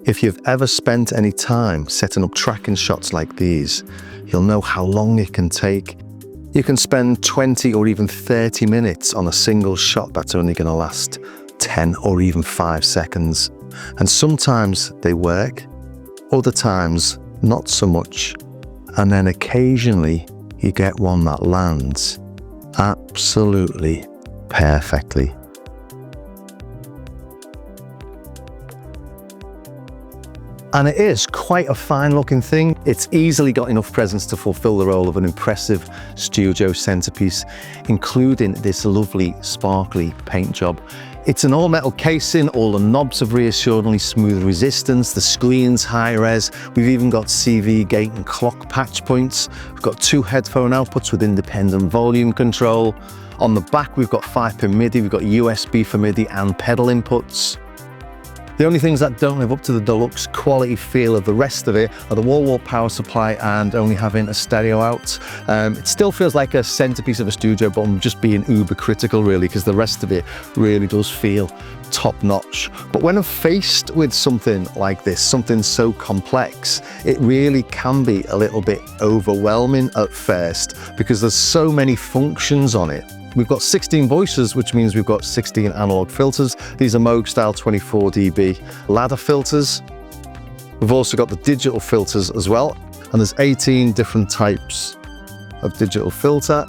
If you've ever spent any time setting up tracking shots like these, you'll know how long it can take. You can spend 20 or even 30 minutes on a single shot that's only going to last 10 or even 5 seconds. And sometimes they work, other times not so much. And then occasionally you get one that lands absolutely perfectly. And it is quite a fine looking thing. It's easily got enough presence to fulfill the role of an impressive studio centerpiece, including this lovely sparkly paint job. It's an all metal casing, all the knobs have reassuringly smooth resistance, the screen's high res, we've even got CV gate and clock patch points. We've got 2 headphone outputs with independent volume control. On the back we've got 5-pin MIDI, we've got USB for MIDI and pedal inputs. The only things that don't live up to the deluxe quality feel of the rest of it are the wall-wall power supply and only having a stereo out. It still feels like a centerpiece of a studio, but I'm just being uber critical really, because the rest of it really does feel top-notch. But when I'm faced with something like this, something so complex, it really can be a little bit overwhelming at first, because there's so many functions on it. We've got 16 voices, which means we've got 16 analog filters. These are Moog style 24 dB ladder filters. We've also got the digital filters as well. And there's 18 different types of digital filter.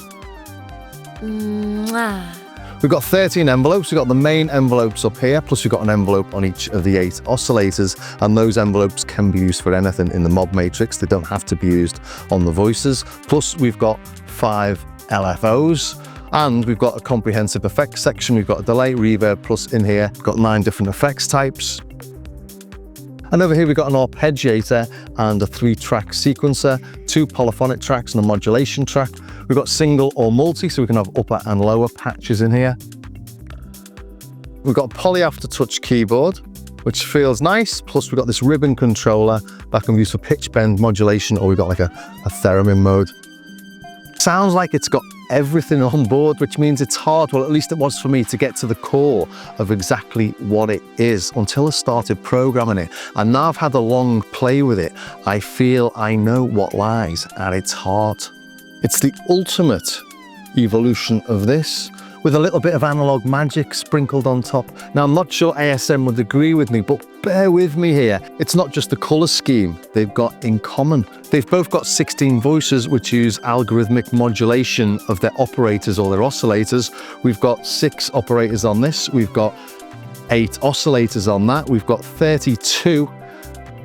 We've got 13 envelopes. We've got the main envelopes up here, plus we've got an envelope on each of the 8 oscillators. And those envelopes can be used for anything in the mod matrix. They don't have to be used on the voices. Plus we've got 5 LFOs. And we've got a comprehensive effects section. We've got a delay, reverb, plus in here, we've got 9 different effects types. And over here, we've got an arpeggiator and a 3-track sequencer, 2 polyphonic tracks and a modulation track. We've got single or multi, so we can have upper and lower patches in here. We've got a poly-aftertouch keyboard, which feels nice. Plus we've got this ribbon controller that can be used for pitch bend modulation, or we've got like a theremin mode. Sounds like it's got everything on board, which means it's hard, well at least it was for me, to get to the core of exactly what it is until I started programming it. And now I've had a long play with it, I feel I know what lies at its heart. It's the ultimate evolution of this, with a little bit of analog magic sprinkled on top. Now I'm not sure ASM would agree with me, but bear with me here. It's not just the color scheme they've got in common. They've both got 16 voices which use algorithmic modulation of their operators or their oscillators. We've got 6 operators on this. We've got 8 oscillators on that. We've got 32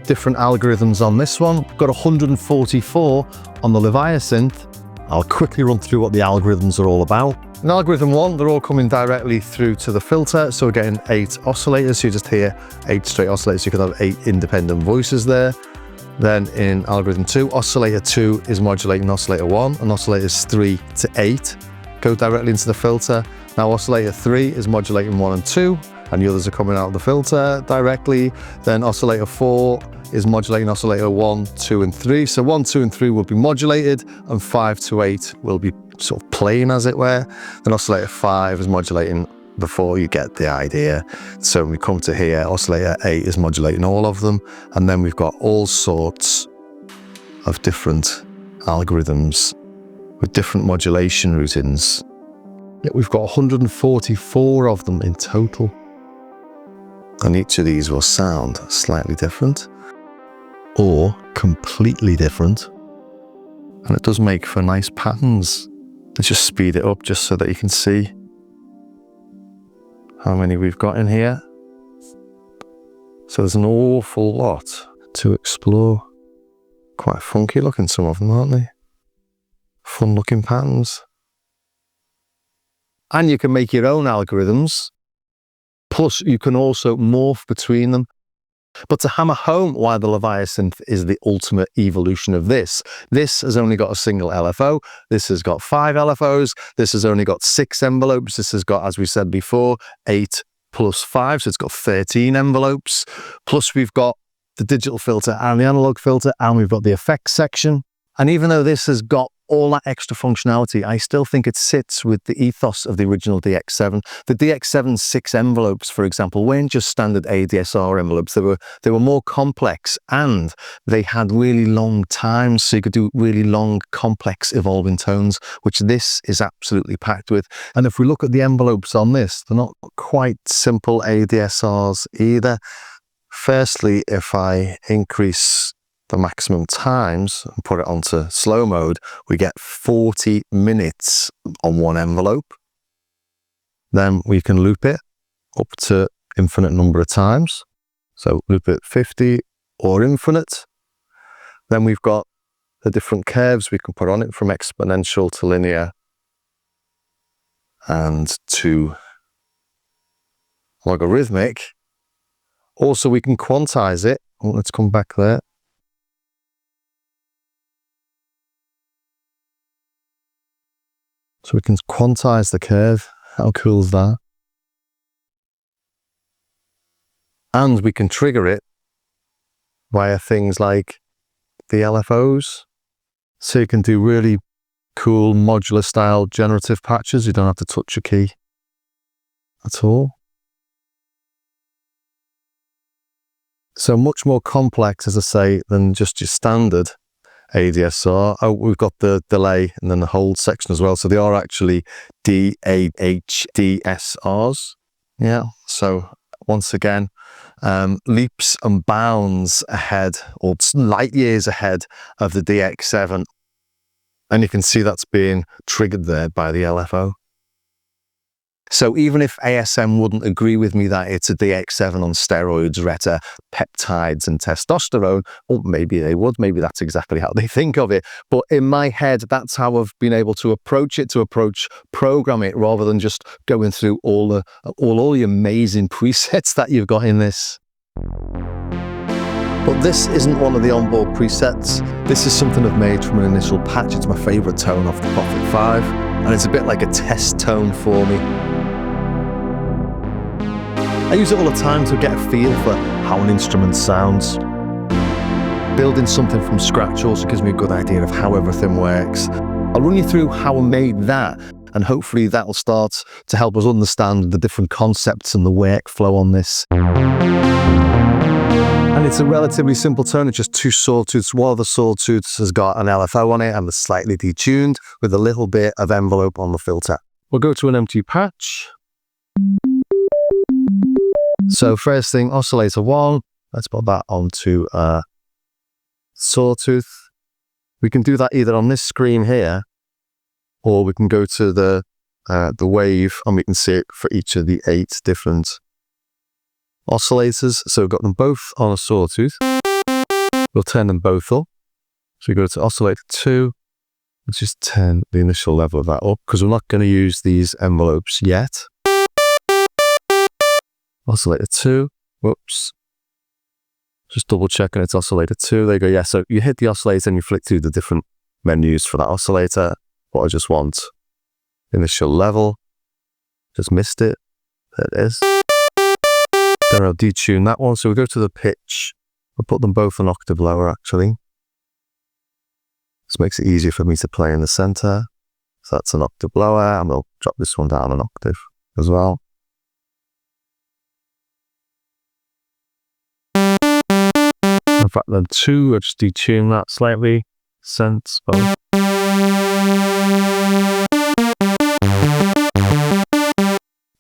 different algorithms on this one. We've got 144 on the Leviasynth. I'll quickly run through what the algorithms are all about. In algorithm 1, they're all coming directly through to the filter, so we're getting 8 oscillators, so you just hear 8 straight oscillators, you could have 8 independent voices there. Then in algorithm 2, oscillator 2 is modulating oscillator 1, and oscillators 3 to 8 go directly into the filter. Now oscillator 3 is modulating 1 and 2, and the others are coming out of the filter directly. Then oscillator 4 is modulating oscillator 1, 2 and 3. So 1, 2 and 3 will be modulated, and 5 to 8 will be sort of playing, as it were. Then oscillator 5 is modulating before, you get the idea. So when we come to here, oscillator 8 is modulating all of them. And then we've got all sorts of different algorithms with different modulation routines. Yet we've got 144 of them in total. And each of these will sound slightly different or completely different. And it does make for nice patterns. Let's just speed it up just so that you can see how many we've got in here. So there's an awful lot to explore. Quite funky looking, some of them, aren't they? Fun looking patterns. And you can make your own algorithms. Plus you can also morph between them. But to hammer home why the Leviasynth is the ultimate evolution of this has only got a single LFO, this has got 5 LFOs, this has only got 6 envelopes, this has got, as we said before, 8 plus 5, so it's got 13 envelopes. Plus we've got the digital filter and the analog filter, and we've got the effects section. And even though this has got all that extra functionality, I still think it sits with the ethos of the original DX7. The DX7 6 envelopes, for example, weren't just standard ADSR envelopes. They were more complex, and they had really long times, so you could do really long, complex, evolving tones, which this is absolutely packed with. And if we look at the envelopes on this, they're not quite simple ADSRs either. Firstly, if I increase the maximum times and put it onto slow mode, we get 40 minutes on one envelope. Then we can loop it up to infinite number of times. So loop it 50 or infinite. Then we've got the different curves we can put on it, from exponential to linear and to logarithmic. Also, we can quantize it. Oh, let's come back there. So we can quantize the curve. How cool is that? And we can trigger it via things like the LFOs. So you can do really cool modular-style generative patches. You don't have to touch a key at all. So much more complex, as I say, than just your standard ADSR. Oh, we've got the delay and then the hold section as well. So they are actually DHDSRs. Yeah. So once again, leaps and bounds ahead, or light years ahead of the DX7. And you can see that's being triggered there by the LFO. So even if ASM wouldn't agree with me that it's a DX7 on steroids, reta, peptides and testosterone, or maybe they would, maybe that's exactly how they think of it. But in my head, that's how I've been able to approach it, program it, rather than just going through all the amazing presets that you've got in this. But this isn't one of the onboard presets. This is something I've made from an initial patch. It's my favorite tone off the Prophet 5, and it's a bit like a test tone for me. I use it all the time to get a feel for how an instrument sounds. Building something from scratch also gives me a good idea of how everything works. I'll run you through how I made that, and hopefully that'll start to help us understand the different concepts and the workflow on this. And it's a relatively simple tone. It's just two sawtooths. One of the sawtooths has got an LFO on it and it's slightly detuned with a little bit of envelope on the filter. We'll go to an empty patch. So first thing, oscillator 1, let's put that onto a sawtooth. We can do that either on this screen here, or we can go to the wave and we can see it for each of the 8 different oscillators. So we've got them both on a sawtooth. We'll turn them both up. So we go to oscillator 2. Let's just turn the initial level of that up because we're not going to use these envelopes yet. Oscillator 2, whoops. Just double checking it's oscillator 2. There you go, yeah, so you hit the oscillator and you flick through the different menus for that oscillator. What I just want, initial level, just missed it, there it is. Then I'll detune that one, so we go to the pitch. I'll put them both an octave lower actually. This makes it easier for me to play in the center. So that's an octave lower, and we'll drop this one down an octave as well. In fact, then 2, I'll just detune that slightly. Synths both.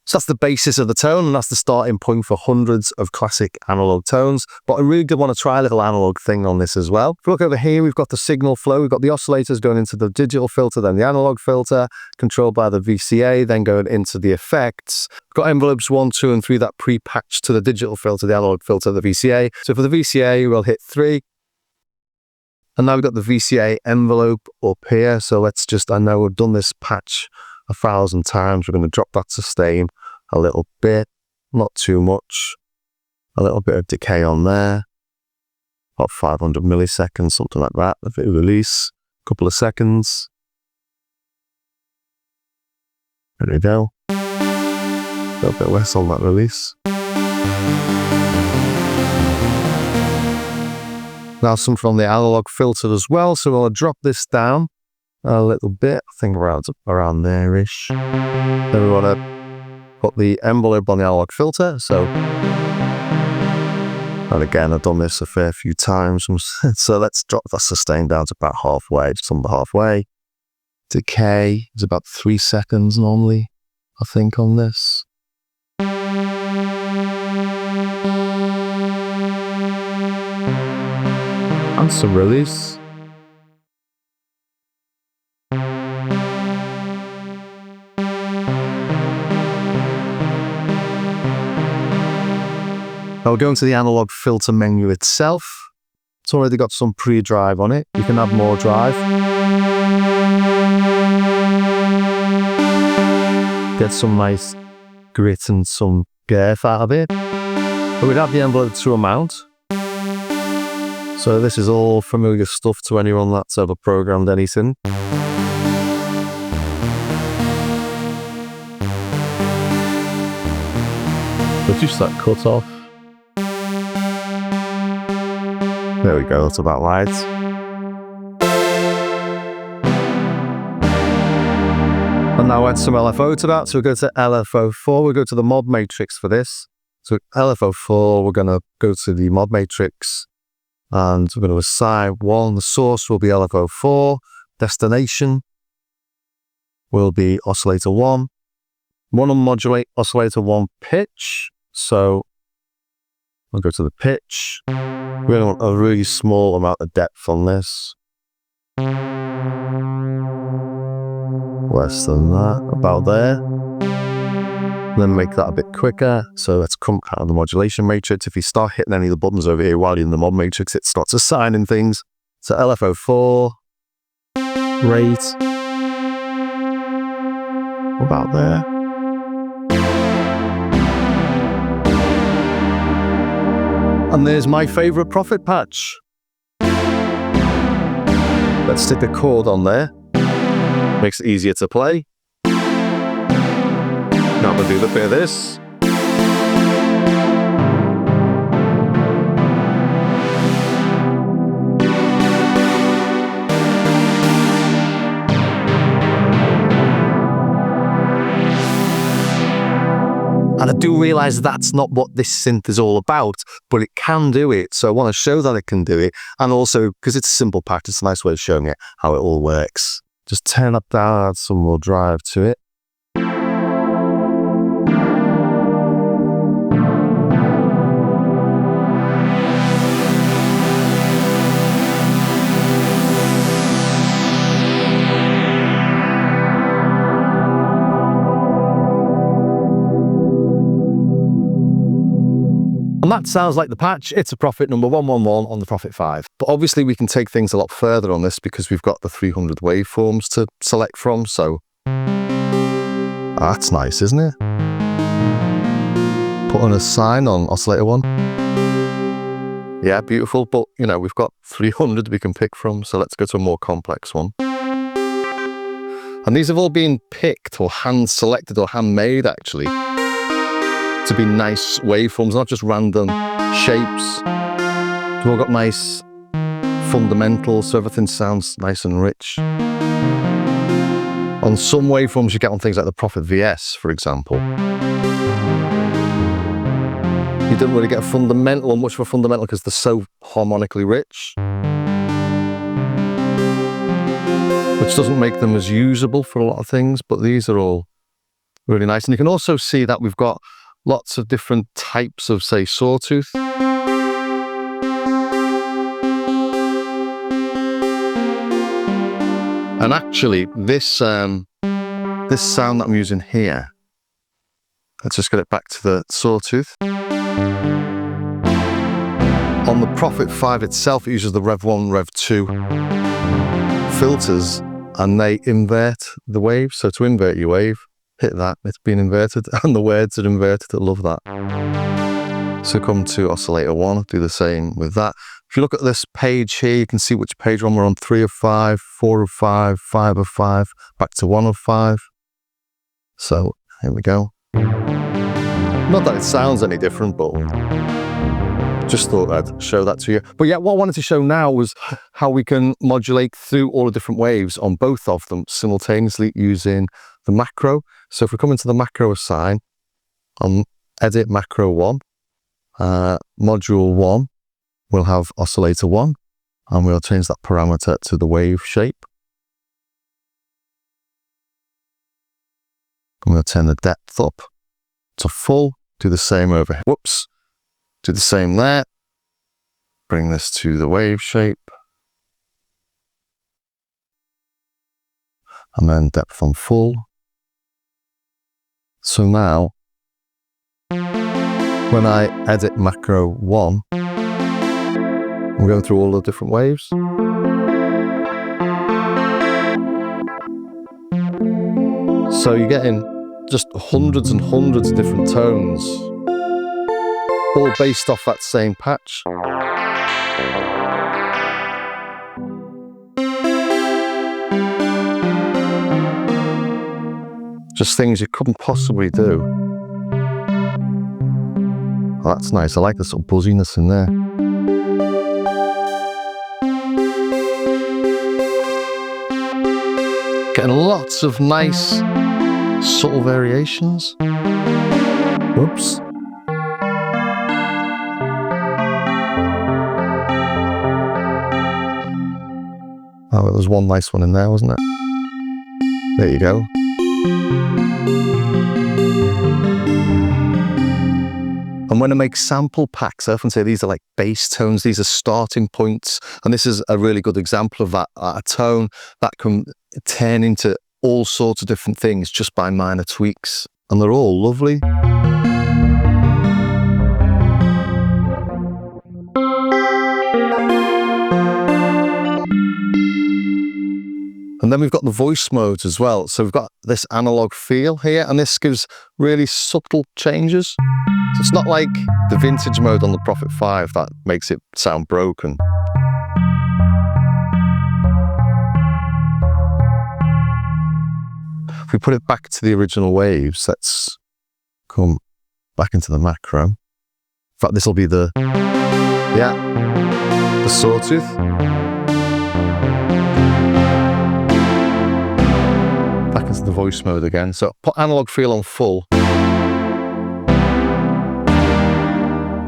So that's the basis of the tone, and that's the starting point for hundreds of classic analog tones. But I really did want to try a little analog thing on this as well. If you look over here, we've got the signal flow. We've got the oscillators going into the digital filter, then the analog filter, controlled by the VCA, then going into the effects. We've got envelopes 1, 2, and 3 that pre-patch to the digital filter, the analog filter, the VCA. So for the VCA, we'll hit 3. And now we've got the VCA envelope up here. So let's just, I know we've done this patch 1,000 times. We're going to drop that sustain a little bit, not too much. A little bit of decay on there. About 500 milliseconds, something like that. If it release, a couple of seconds. There we go. A little bit less on that release. Now something on the analog filter as well. So I'll drop this down a little bit, I think around there-ish. Then we want to put the envelope on the analog filter. So, and again, I've done this a fair few times. So let's drop that sustain down to about halfway, just under halfway. Decay is about 3 seconds normally, I think, on this. And some release. I'll go into the analog filter menu itself. It's already got some pre-drive on it. You can add more drive. Get some nice grit and some girth out of it. But we'd have the envelope to amount. So this is all familiar stuff to anyone that's ever programmed anything. Reduce that cut off. There we go, that's about right. And now add some LFO to that. So we'll go to LFO4, we'll go to the mod matrix for this. So LFO4, we're going to go to the mod matrix and we're going to assign one. The source will be LFO4, destination will be oscillator 1. Want to modulate oscillator 1 pitch. So I'll go to the pitch. We're going to want a really small amount of depth on this. Less than that, about there. And then make that a bit quicker. So let's come out of the modulation matrix. If you start hitting any of the buttons over here while you're in the mod matrix, it starts assigning things. So LFO4, rate, about there. And there's my favorite profit patch. Let's stick a chord on there. Makes it easier to play. Now I'm going to do the bit of this. And I do realise that's not what this synth is all about, but it can do it. So I want to show that it can do it. And also, because it's a simple patch, it's a nice way of showing it how it all works. Just turn up down, add some more drive to it. And that sounds like the patch. It's a Prophet number 111 on the Prophet 5. But obviously we can take things a lot further on this because we've got the 300 waveforms to select from. So that's nice, isn't it? Put on a sign on oscillator 1. Yeah, beautiful. But you know, we've got 300 we can pick from. So let's go to a more complex one. And these have all been picked or hand selected or handmade actually, to be nice waveforms, not just random shapes. We've all got nice fundamentals, so everything sounds nice and rich. On some waveforms you get on things like the Prophet VS, for example. You don't really get a fundamental, or much of a fundamental, because they're so harmonically rich. Which doesn't make them as usable for a lot of things, but these are all really nice. And you can also see that we've got lots of different types of, say, sawtooth. And actually, this sound that I'm using here, let's just get it back to the sawtooth. On the Prophet 5 itself, it uses the Rev 1, Rev 2 filters, and they invert the wave. So to invert your wave, hit that, it's been inverted, and the words are inverted. I love that. So come to oscillator 1, do the same with that. If you look at this page here, you can see which page we're on 3 of 5, 4 of 5, 5 of 5, back to 1 of 5. So here we go. Not that it sounds any different, but Just thought I'd show that to you. But yeah, what I wanted to show now was how we can modulate through all the different waves on both of them simultaneously using the macro. So if we come into the macro assign, on edit macro 1, module 1, we'll have oscillator 1, and we'll change that parameter to the wave shape. I'm going to turn the depth up to full, do the same over here. Whoops. Do the same there. Bring this to the wave shape. And then depth on full. So now, when I edit macro 1, I'm going through all the different waves. So you're getting just hundreds and hundreds of different tones, all based off that same patch. Just things you couldn't possibly do. Oh, that's nice. I like the sort of buzziness in there. Getting lots of nice subtle variations. Whoops. Oh, well, there's one nice one in there, wasn't it? There you go. And when I make sample packs, I often say these are like bass tones, these are starting points. And this is a really good example of that, a tone that can turn into all sorts of different things just by minor tweaks. And they're all lovely. And then we've got the voice modes as well. So we've got this analog feel here, and this gives really subtle changes. So it's not like the vintage mode on the Prophet 5 that makes it sound broken. If we put it back to the original waves, let's come back into the macro. In fact, this will be the sawtooth. Back into the voice mode again. So put analog feel on full.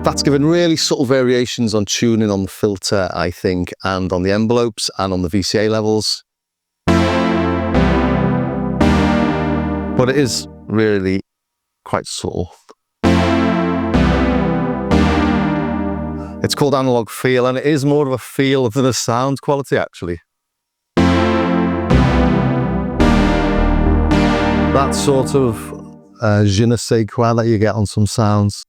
That's given really subtle variations on tuning on the filter, I think, and on the envelopes and on the VCA levels. But it is really quite subtle. It's called analog feel, and it is more of a feel than a sound quality, actually. That sort of je ne sais quoi that you get on some sounds.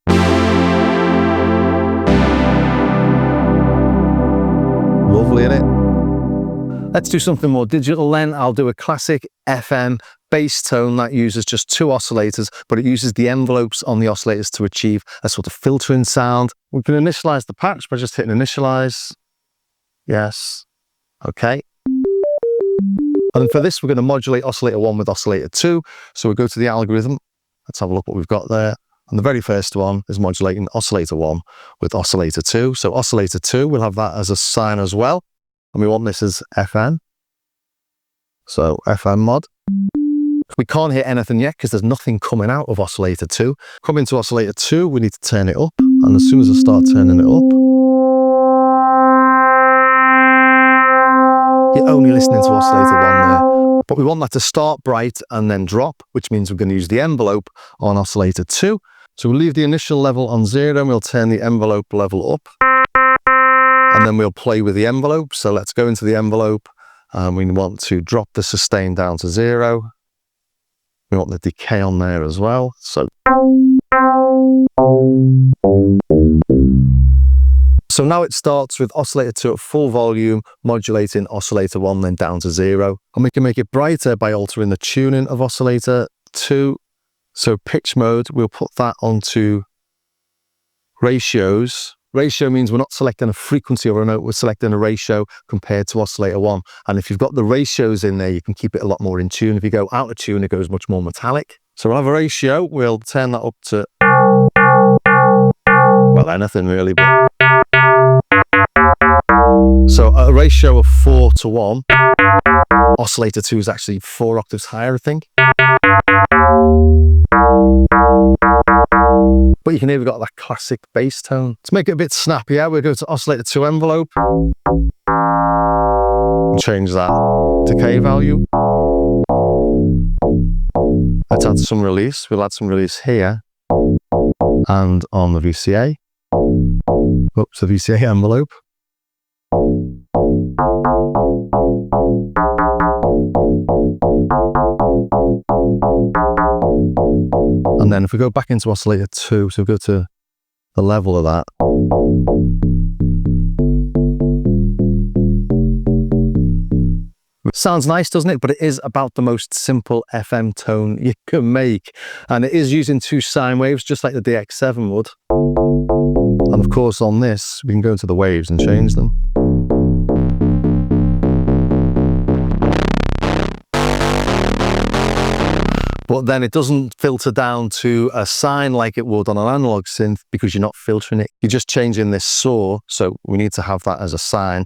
Lovely, isn't it? Let's do something more digital then. I'll do a classic FM bass tone that uses just 2 oscillators, but it uses the envelopes on the oscillators to achieve a sort of filtering sound. We can initialize the patch by just hitting initialize. Yes. Okay. And for this, we're going to modulate oscillator 1 with oscillator 2. So we'll go to the algorithm. Let's have a look what we've got there. And the very first one is modulating oscillator 1 with oscillator 2. So oscillator 2, we'll have that as a sign as well. And we want this as FN. So FM mod. We can't hear anything yet because there's nothing coming out of oscillator 2. Come into oscillator 2, we need to turn it up. And as soon as I start turning it up, you're only listening to oscillator 1 there. But we want that to start bright and then drop, which means we're going to use the envelope on oscillator 2. So we'll leave the initial level on 0 and we'll turn the envelope level up. And then we'll play with the envelope. So let's go into the envelope and we want to drop the sustain down to 0. We want the decay on there as well. So now it starts with oscillator 2 at full volume, modulating oscillator 1 then down to 0. And we can make it brighter by altering the tuning of oscillator 2. So pitch mode, we'll put that onto ratios. Ratio means we're not selecting a frequency or a note, we're selecting a ratio compared to oscillator 1. And if you've got the ratios in there, you can keep it a lot more in tune. If you go out of tune, it goes much more metallic. So we'll have a ratio, we'll turn that up to, well, anything really, but So at a ratio of 4 to 1, oscillator 2 is actually 4 octaves higher, I think. But you can hear we've got that classic bass tone. To make it a bit snappier, we'll go to oscillator 2 envelope. Change that decay value. Let's add some release. We'll add some release here and on the VCA. Oops, the VCA envelope. And then if we go back into oscillator 2, so we go to the level of that. Sounds nice, doesn't it? But it is about the most simple FM tone you can make. And it is using 2 sine waves, just like the DX7 would. And of course on this, we can go into the waves and change them. But then it doesn't filter down to a sine like it would on an analog synth because you're not filtering it. You're just changing this saw. So we need to have that as a sine.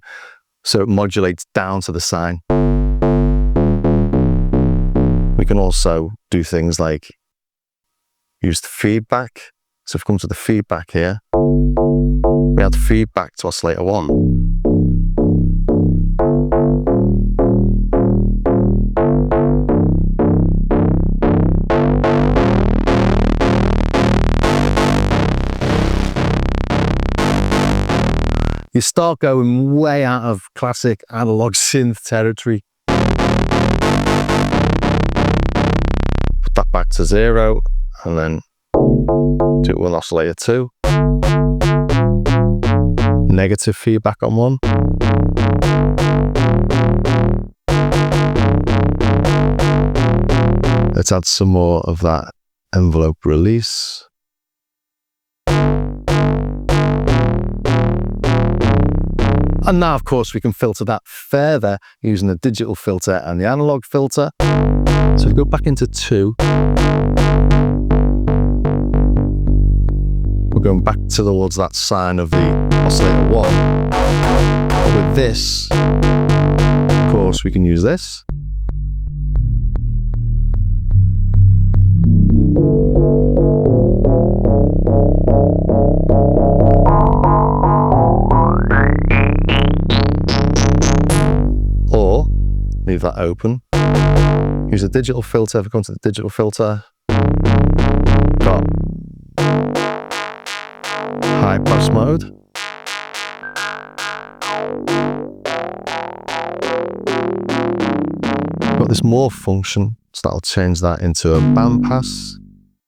So it modulates down to the sine. We can also do things like use the feedback. So if we come to the feedback here, we add feedback to oscillator 1. You start going way out of classic analog synth territory. Put that back to 0 and then do it with oscillator 2. Negative feedback on 1. Let's add some more of that envelope release. And now, of course, we can filter that further using the digital filter and the analog filter. So we go back into 2. We're going back towards that sine of the oscillator 1. But with this, of course, we can use this. Or leave that open. Use a digital filter. If we come to the digital filter, got high pass mode. Got this morph function, so that'll change that into a band pass,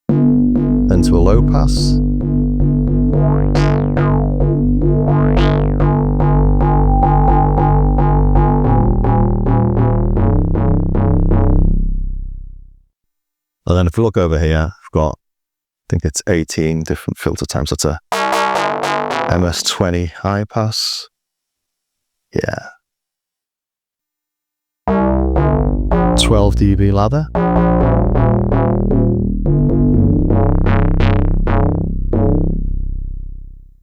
then to a low pass. And then if we look over here, I've got, I think it's 18 different filter types. That's a MS20 high pass. Yeah. 12 dB ladder.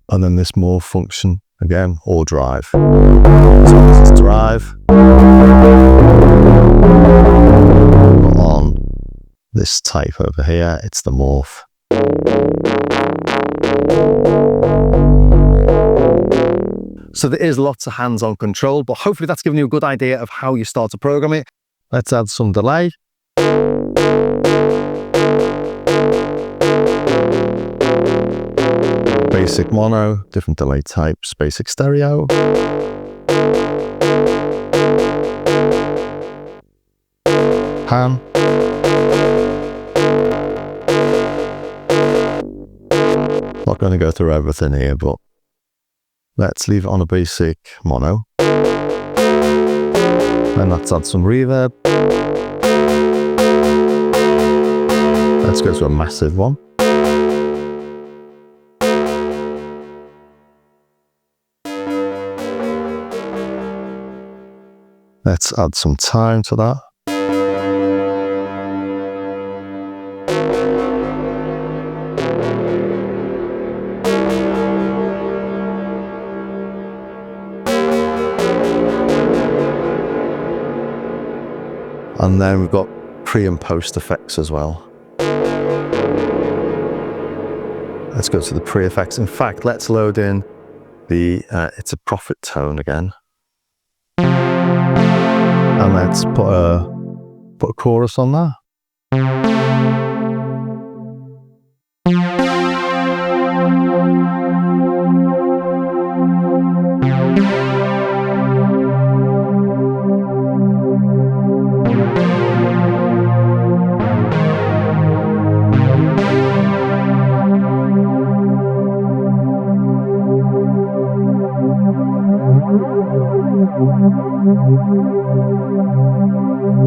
And then this morph function, again, or drive. So this is drive. On this type over here, it's the morph. So there is lots of hands-on control, but hopefully that's given you a good idea of how you start to program it. Let's add some delay. Basic mono, different delay types, basic stereo. Pan. Not going to go through everything here, but let's leave it on a basic mono. And let's add some reverb. Let's go to a massive one. Let's add some time to that. And then we've got pre and post effects as well. Let's go to the pre effects. In fact, let's load in the, it's a profit tone again. And let's put a chorus on that.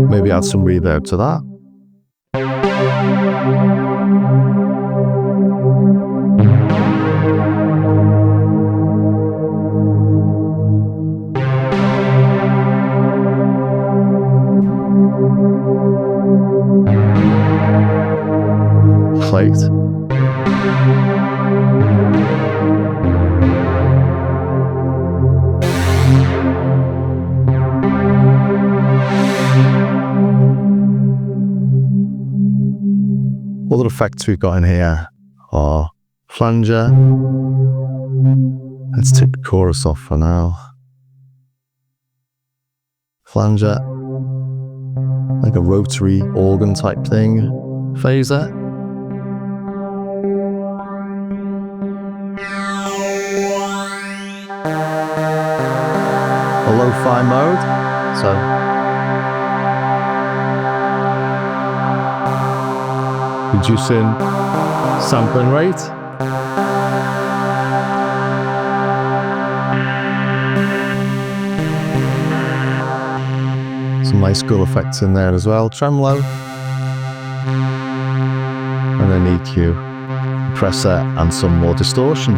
Maybe add some reverb to that. Plate. Other effects we've got in here are flanger. Let's take the chorus off for now. Flanger, like a rotary organ type thing. Phaser. A lo-fi mode, so reducing sampling rate. Some nice cool effects in there as well. Tremolo. And an EQ, compressor, and some more distortion.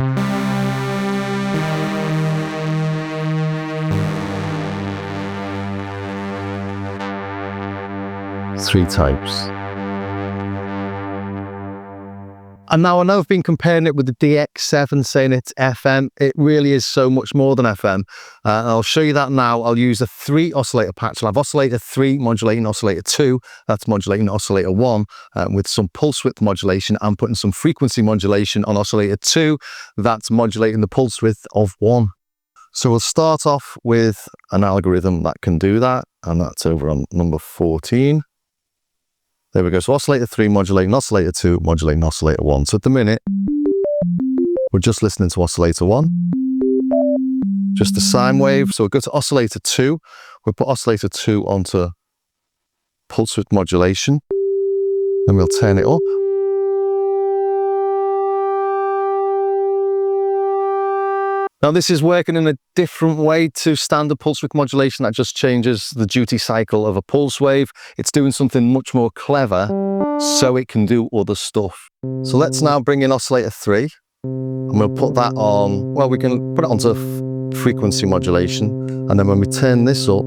Three types. And now I know I've been comparing it with the DX7, saying it's FM. It really is so much more than FM. I'll show you that now. I'll use a 3 oscillator patch. I'll have oscillator 3 modulating oscillator 2. That's modulating oscillator 1 with some pulse width modulation. I'm putting some frequency modulation on oscillator 2. That's modulating the pulse width of 1. So we'll start off with an algorithm that can do that. And that's over on number 14. There we go. So oscillator 3 modulating oscillator 2, modulating oscillator 1. So at the minute, we're just listening to oscillator 1. Just the sine wave. So we'll go to oscillator 2. We'll put oscillator 2 onto pulse width modulation. Then we'll turn it up. Now this is working in a different way to standard pulse width modulation that just changes the duty cycle of a pulse wave. It's doing something much more clever so it can do other stuff. So let's now bring in oscillator 3 and we'll put that on, well, we can put it onto frequency modulation, and then when we turn this up,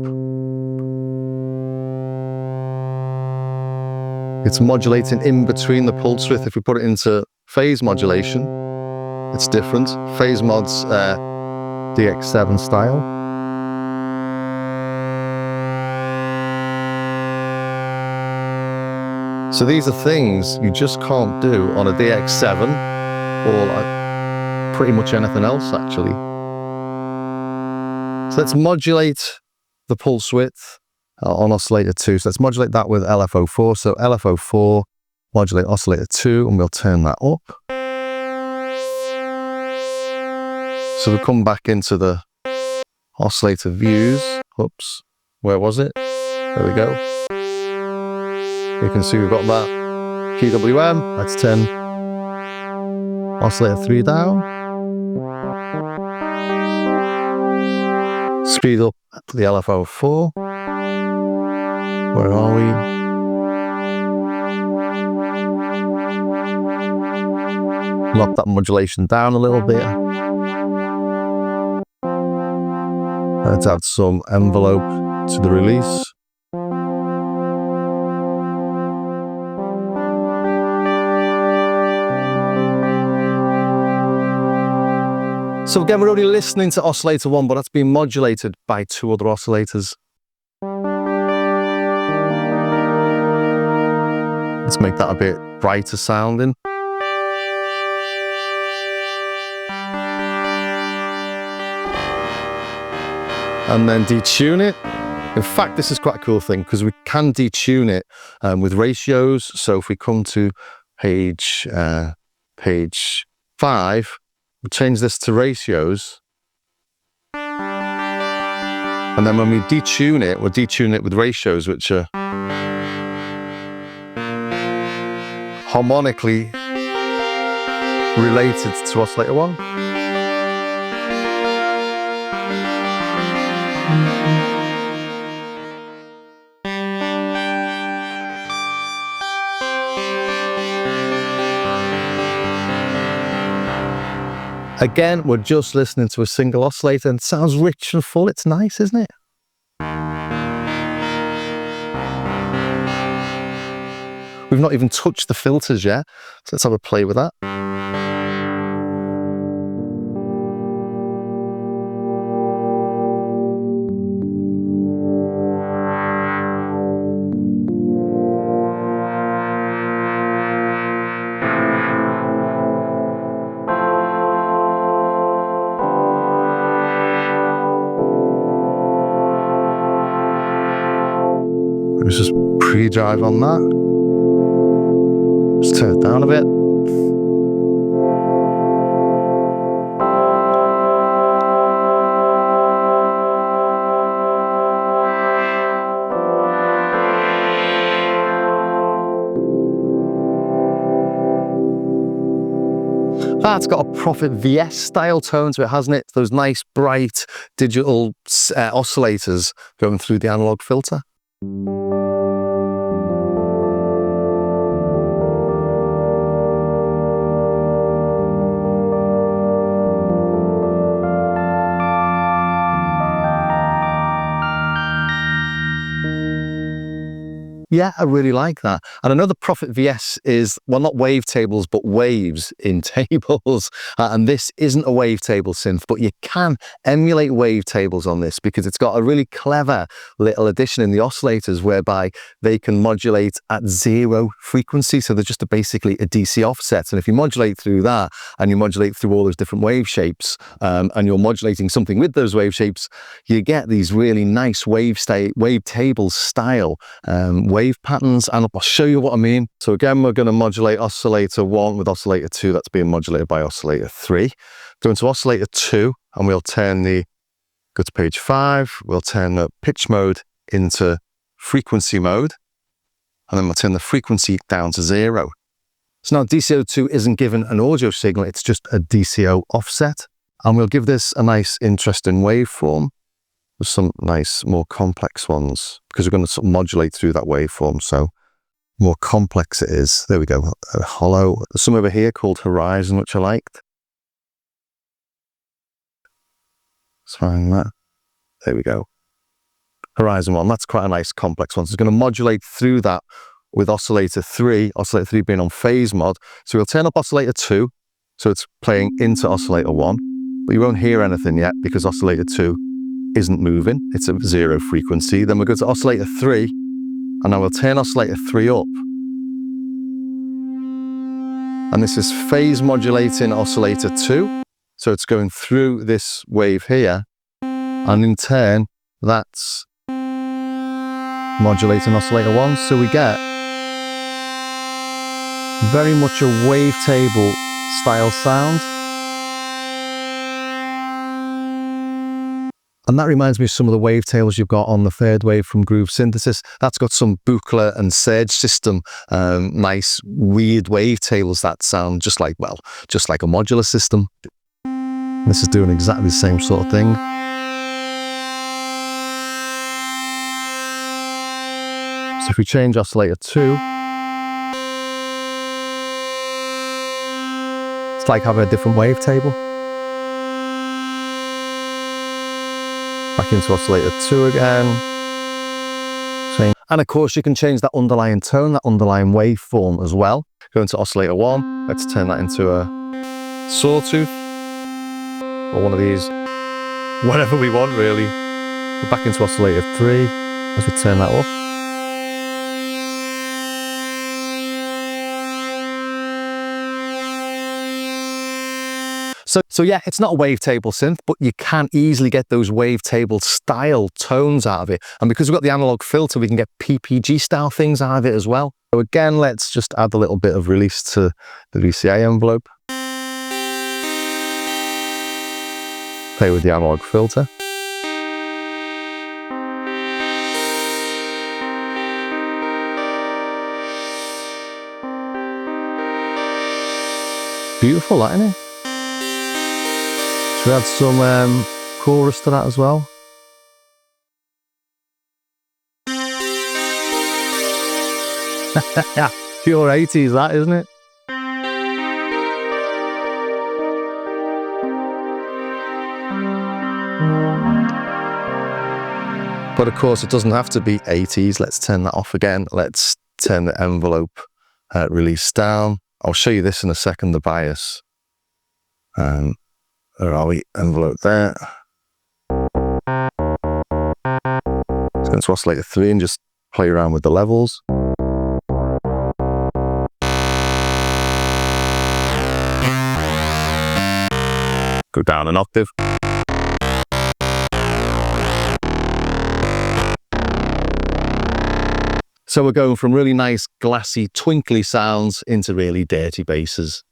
it's modulating in between the pulse width. If we put it into phase modulation, it's different. Phase mod's DX7 style. So these are things you just can't do on a DX7 or like pretty much anything else actually. So let's modulate the pulse width on oscillator 2. So let's modulate that with LFO4. So LFO4, modulate oscillator 2, and we'll turn that up. So we'll come back into the oscillator views. Oops, where was it? There we go. You can see we've got that PWM. Let's turn oscillator 3 down. Speed up to the LFO4. Where are we? Lock that modulation down a little bit. Let's add some envelope to the release. So again, we're only listening to oscillator 1, but that's being modulated by 2 other oscillators. Let's make that a bit brighter sounding. And then detune it. In fact, this is quite a cool thing because we can detune it with ratios. So if we come to page 5, we change this to ratios. And then when we detune it, we'll detune it with ratios, which are harmonically related to oscillator 1. Again, we're just listening to a single oscillator and it sounds rich and full. It's nice, isn't it? We've not even touched the filters yet, so let's have a play with that. Let's just pre-drive on that. Let's turn it down a bit. That's got a Prophet VS style tone to it, hasn't it? Those nice bright digital oscillators going through the analog filter. Yeah, I really like that. And another Prophet VS is, well, not wavetables, but waves in tables. And this isn't a wavetable synth, but you can emulate wavetables on this because it's got a really clever little addition in the oscillators whereby they can modulate at 0 frequency. So they're just basically a DC offset. And if you modulate through that and you modulate through all those different wave shapes and you're modulating something with those wave shapes, you get these really nice wavetable style wave patterns, and I'll show you what I mean. So again, we're going to modulate oscillator 1 with oscillator 2 that's being modulated by oscillator 3. Go into oscillator 2 and we'll turn go to page 5, we'll turn the pitch mode into frequency mode, and then we'll turn the frequency down to 0. So now DCO2 isn't given an audio signal, it's just a DCO offset, and we'll give this a nice interesting waveform. Some nice, more complex ones, because we're going to sort of modulate through that waveform, so more complex it is. There we go, a hollow. There's some over here called Horizon, which I liked. Let's find that. There we go. Horizon 1, that's quite a nice complex one. So it's going to modulate through that with oscillator 3 being on phase mod. So we'll turn up oscillator 2, so it's playing into oscillator 1, but you won't hear anything yet because oscillator 2 isn't moving, it's at 0 frequency. Then we'll go to oscillator 3, and now we'll turn oscillator 3 up. And this is phase modulating oscillator 2. So it's going through this wave here, and in turn, that's modulating oscillator 1. So we get very much a wavetable style sound. And that reminds me of some of the wavetables you've got on the third wave from Groove Synthesis. That's got some Buchla and Surge system, nice weird wavetables that sound just like a modular system. This is doing exactly the same sort of thing. So if we change oscillator 2, it's like having a different wavetable. Back into oscillator 2 again. Same. And of course you can change that underlying tone, that underlying waveform as well. Go into oscillator 1, let's turn that into a sawtooth, or one of these, whatever we want really. We're back into oscillator 3, as we turn that up. So yeah, it's not a wavetable synth, but you can easily get those wavetable-style tones out of it. And because we've got the analog filter, we can get PPG-style things out of it as well. So again, let's just add a little bit of release to the VCA envelope. Play with the analog filter. Beautiful, that, isn't it? Should we add some chorus to that as well? Yeah, pure 80s, that, isn't it? But of course, it doesn't have to be 80s. Let's turn that off again. Let's turn the envelope release down. I'll show you this in a second, the bias. Where are we? Envelope there. It's going to oscillator 3 and just play around with the levels. Go down an octave. So we're going from really nice, glassy, twinkly sounds into really dirty basses.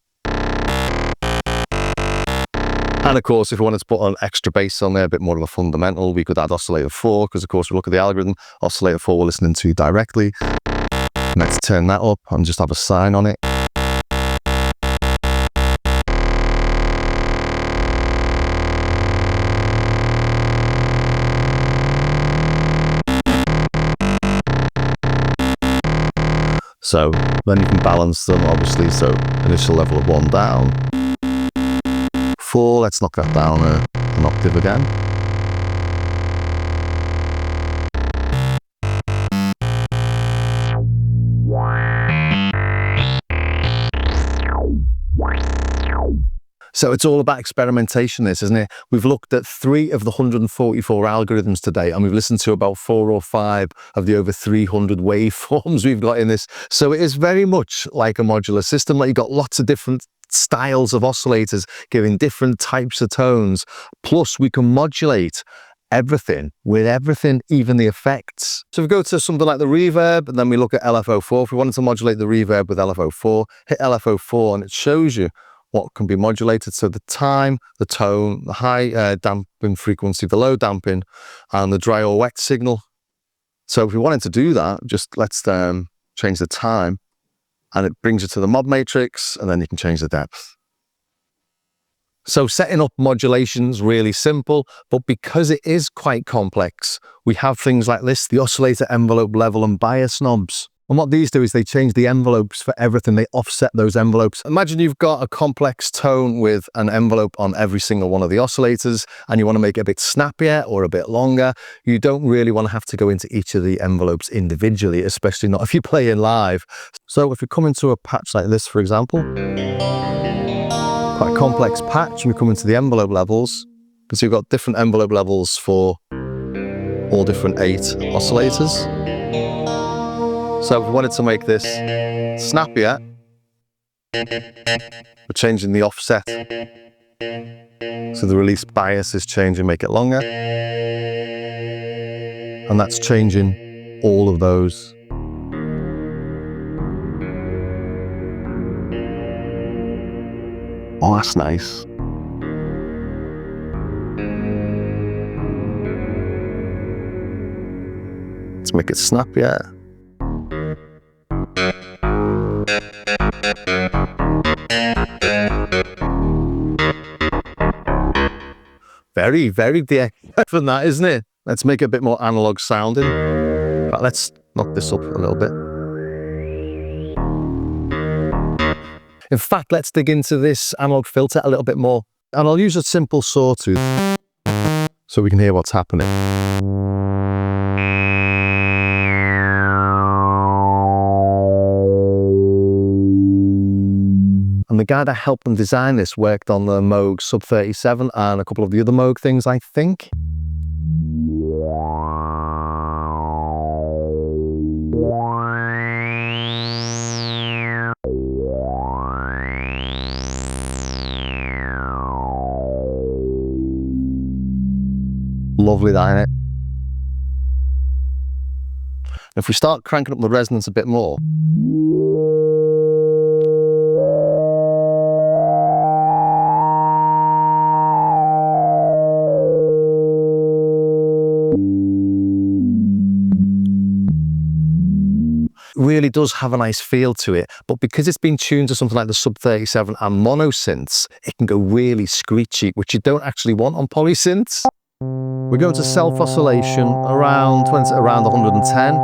And of course, if we wanted to put an extra bass on there, a bit more of a fundamental, we could add oscillator 4, because of course we look at the algorithm, oscillator 4 we're listening to directly. Let's turn that up and just have a sine on it. So then you can balance them, obviously. So initial level of 1 down. 4, let's knock that down an octave again. So it's all about experimentation, this, isn't it? We've looked at 3 of the 144 algorithms today, and we've listened to about 4 or 5 of the over 300 waveforms we've got in this. So it is very much like a modular system. Like, you've got lots of different styles of oscillators giving different types of tones. Plus, we can modulate everything with everything, even the effects. So if we go to something like the reverb, and then we look at LFO4. If we wanted to modulate the reverb with LFO4, hit LFO4, and it shows you what can be modulated. So the time, the tone, the high damping frequency, the low damping, and the dry or wet signal. So if we wanted to do that, just let's change the time, and it brings you to the mod matrix, and then you can change the depth. So setting up modulation's really simple, but because it is quite complex, we have things like this, the oscillator envelope level and bias knobs. And what these do is they change the envelopes for everything. They offset those envelopes. Imagine you've got a complex tone with an envelope on every single one of the oscillators, and you want to make it a bit snappier or a bit longer. You don't really want to have to go into each of the envelopes individually, especially not if you're playing live. So if we come into a patch like this, for example, quite a complex patch, and we come into the envelope levels, because we've got different envelope levels for all different 8 oscillators. So if we wanted to make this snappier, we're changing the offset. So the release bias is changing, make it longer. And that's changing all of those. Oh, that's nice. Let's make it snappier. Very, very DX from that, isn't it? Let's make it a bit more analog sounding. But let's knock this up a little bit. In fact, let's dig into this analog filter a little bit more. And I'll use a simple sawtooth so we can hear what's happening. And the guy that helped them design this worked on the Moog Sub 37 and a couple of the other Moog things, I think. Lovely that, innit? If we start cranking up the resonance a bit more, really does have a nice feel to it, but because it's been tuned to something like the Sub 37 and mono synths, it can go really screechy, which you don't actually want on poly synths. We're going to self oscillation around 110.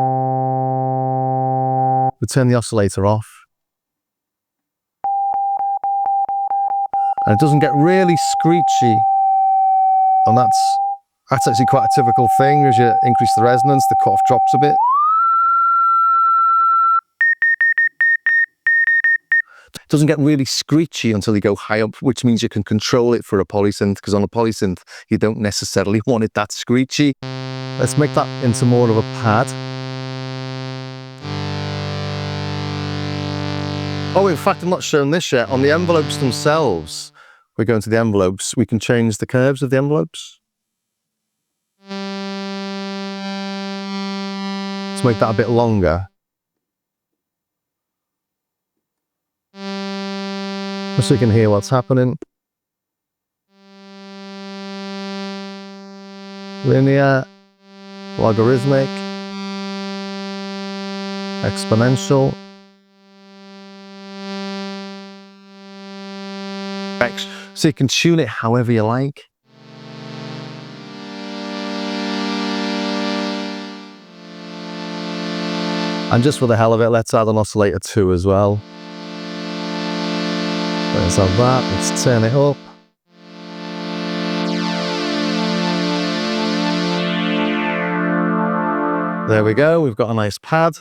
We turn the oscillator off, and it doesn't get really screechy, and that's actually quite a typical thing. As you increase the resonance, the cutoff drops a bit. It doesn't get really screechy until you go high up, which means you can control it for a polysynth, because on a polysynth, you don't necessarily want it that screechy. Let's make that into more of a pad. Oh, in fact, I'm not showing this yet. On the envelopes themselves, we're going to the envelopes. We can change the curves of the envelopes. Let's make that a bit longer. So you can hear what's happening. Linear, logarithmic, exponential. So you can tune it however you like. And just for the hell of it, let's add an oscillator 2 as well. Let's have that, let's turn it up. There we go, we've got a nice pad.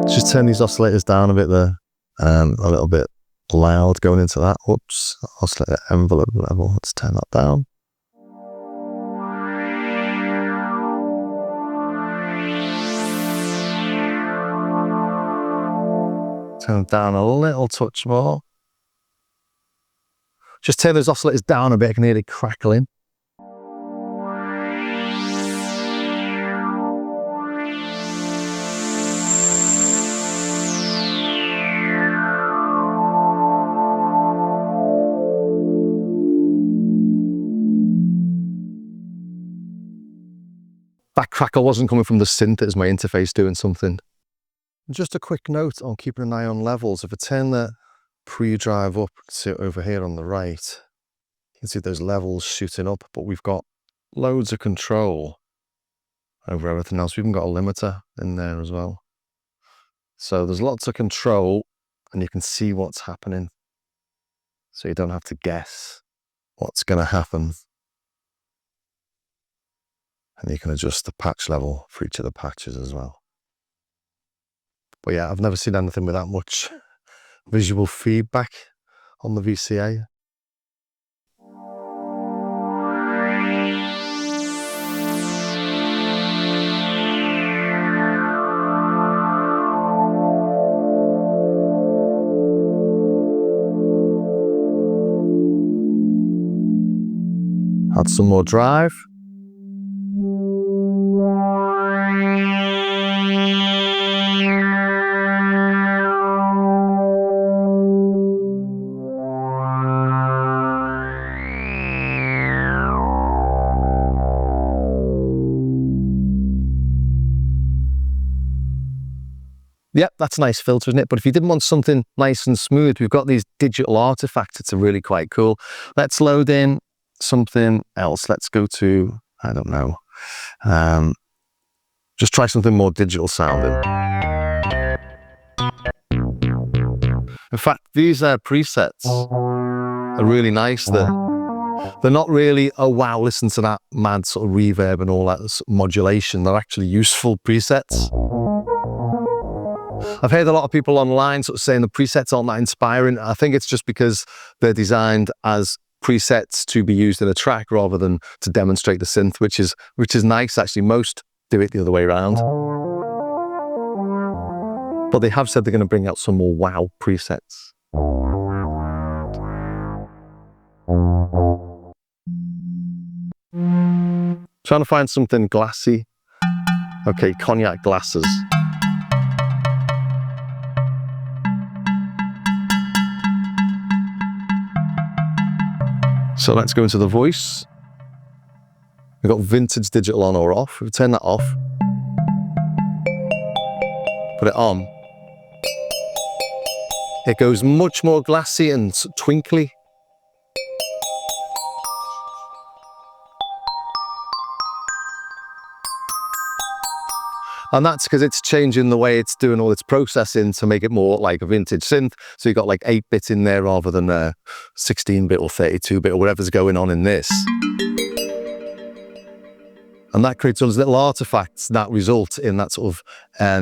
Let's just turn these oscillators down a bit there. A little bit loud going into that. Whoops, oscillator envelope level, let's turn that down. Turn it down a little touch more. Just turn those oscillators down a bit, I can hear it crackling. That crackle wasn't coming from the synth, it was my interface doing something. Just a quick note on keeping an eye on levels. If I turn the pre-drive up, see it over here on the right, you can see those levels shooting up, but we've got loads of control over everything else. We've even got a limiter in there as well. So there's lots of control and you can see what's happening. So you don't have to guess what's going to happen. And you can adjust the patch level for each of the patches as well. But yeah, I've never seen anything with that much visual feedback on the VCA. Add some more drive. Yep, that's a nice filter, isn't it? But if you didn't want something nice and smooth, we've got these digital artifacts. It's really quite cool. Let's load in something else. Let's go to, I don't know, just try something more digital sounding. In fact, these presets are really nice. They're not really, oh wow, listen to that mad sort of reverb and all that modulation. They're actually useful presets. I've heard a lot of people online sort of saying the presets aren't that inspiring. I think it's just because they're designed as presets to be used in a track rather than to demonstrate the synth, which is nice. Actually, most do it the other way around. But they have said they're going to bring out some more wow presets. Trying to find something glassy. Okay, cognac glasses. So let's go into the voice. We've got vintage digital on or off. If we turn that off, put it on, it goes much more glassy and twinkly. And that's because it's changing the way it's doing all its processing to make it more like a vintage synth. So you've got like 8-bit in there rather than 16-bit or 32-bit or whatever's going on in this. And that creates all those little artifacts that result in that sort of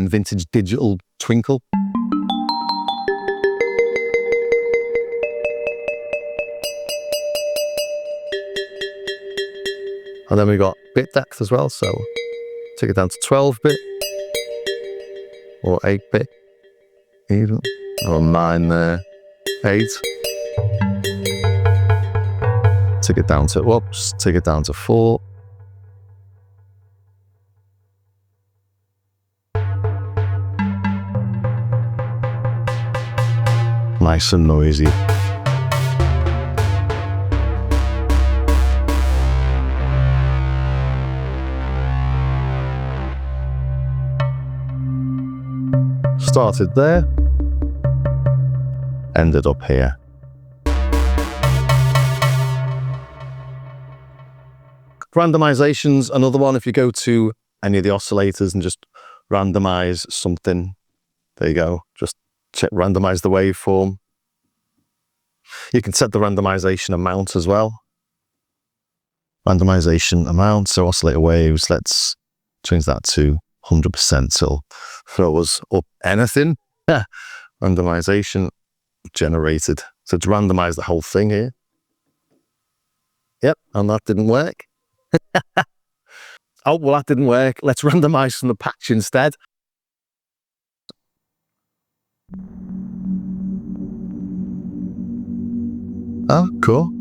vintage digital twinkle. And then we got bit depth as well, so take it down to 12-bit or 8-bit even, or 9 there, 8. Take it down to, whoops, take it down to 4. Nice and noisy. Started there, ended up here. Randomization's another one. If you go to any of the oscillators and just randomize something, there you go, just check, randomize the waveform. You can set the randomization amount as well. Randomization amount, so oscillator waves, let's change that to 100%, so it'll throw us up anything. Randomization generated. So to randomize the whole thing here. Yep, and that didn't work. Oh, well, that didn't work. Let's randomize from the patch instead. Oh, cool.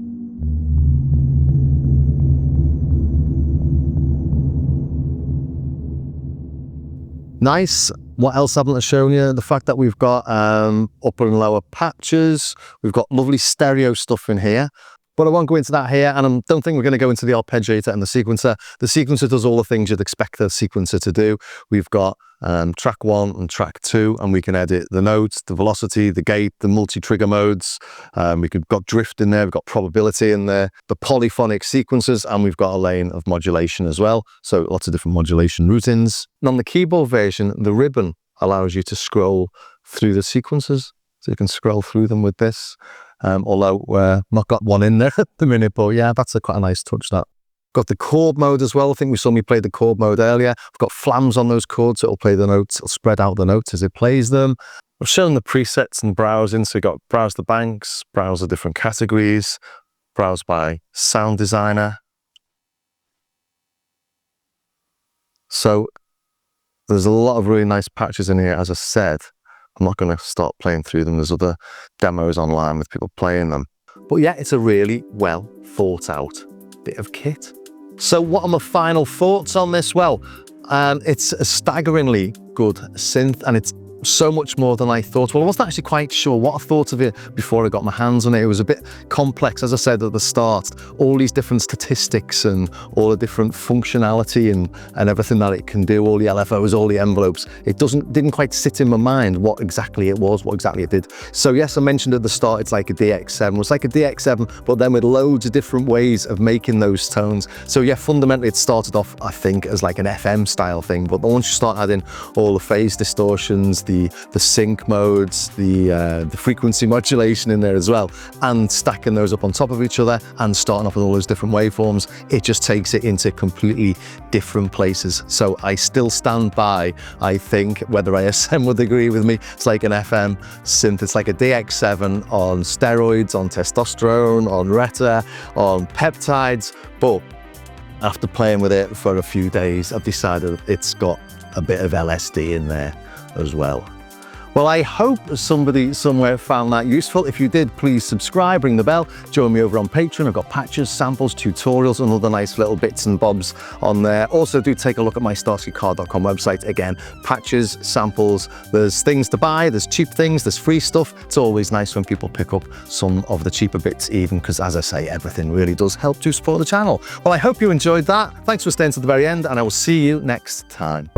Nice. What else haven't I shown you? The fact that we've got upper and lower patches. We've got lovely stereo stuff in here. But I won't go into that here, and I don't think we're going to go into the arpeggiator and the sequencer. The sequencer does all the things you'd expect the sequencer to do. We've got track 1 and track 2, and we can edit the notes, the velocity, the gate, the multi-trigger modes. We've got drift in there, we've got probability in there, the polyphonic sequences, and we've got a lane of modulation as well. So lots of different modulation routines. And on the keyboard version, the ribbon allows you to scroll through the sequences. So you can scroll through them with this. Although I've not got one in there at the minute, but yeah, that's quite a nice touch, that. Got the chord mode as well. I think we saw me play the chord mode earlier. I've got flams on those chords, so it'll play the notes, it'll spread out the notes as it plays them. I've shown the presets and browsing, so you've got browse the banks, browse the different categories, browse by sound designer. So there's a lot of really nice patches in here, as I said. I'm not going to start playing through them. There's other demos online with people playing them. But yeah, it's a really well thought out bit of kit. So what are my final thoughts on this? Well, it's a staggeringly good synth, and it's so much more than I thought. Well, I wasn't actually quite sure what I thought of it before I got my hands on it. It was a bit complex, as I said at the start. All these different statistics and all the different functionality and everything that it can do, all the LFOs, all the envelopes. It didn't quite sit in my mind what exactly it was, what exactly it did. So yes, I mentioned at the start, it's like a DX7. It's like a DX7, but then with loads of different ways of making those tones. So yeah, fundamentally it started off, I think, as like an FM style thing. But once you start adding all the phase distortions, the sync modes, the frequency modulation in there as well, and stacking those up on top of each other and starting off with all those different waveforms, it just takes it into completely different places. So I still stand by, I think, whether ASM would agree with me, it's like an FM synth. It's like a DX7 on steroids, on testosterone, on Reta, on peptides. But after playing with it for a few days, I've decided it's got a bit of LSD in there as well. Well, I hope somebody somewhere found that useful. If you did, please subscribe, ring the bell, join me over on Patreon. I've got patches, samples, tutorials, and other nice little bits and bobs on there. Also, do take a look at my starskycar.com website. Again, patches, samples, there's things to buy, there's cheap things, there's free stuff. It's always nice when people pick up some of the cheaper bits even, because as I say, everything really does help to support the channel. Well, I hope you enjoyed that. Thanks for staying to the very end, and I will see you next time.